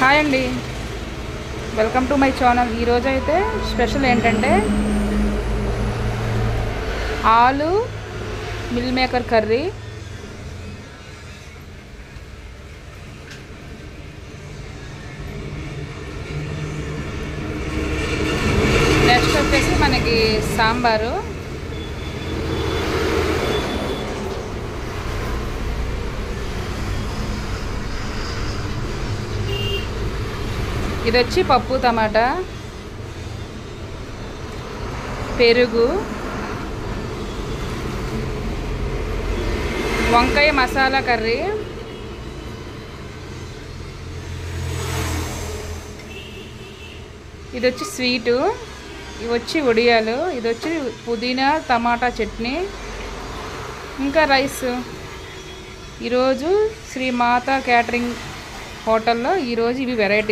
Hi అండి, welcome to my channel. ఈరోజు అయితే స్పెషల్ ఏంటంటే ఆలు మిల్ మేకర్ కర్రీ, నెక్స్ట్ వచ్చేసి మనకి సాంబారు, ఇది వచ్చి పప్పు టమాటా, పెరుగు, వంకాయ మసాలా కర్రీ, ఇది వచ్చి స్వీటు, ఇవి వచ్చి వడియాలు, ఇది వచ్చి పుదీనా టమాటా చట్నీ, ఇంకా రైస్. ఈరోజు శ్రీ మాతా క్యాటరింగ్ హోటల్లో ఈరోజు ఇవి వెరైటీ.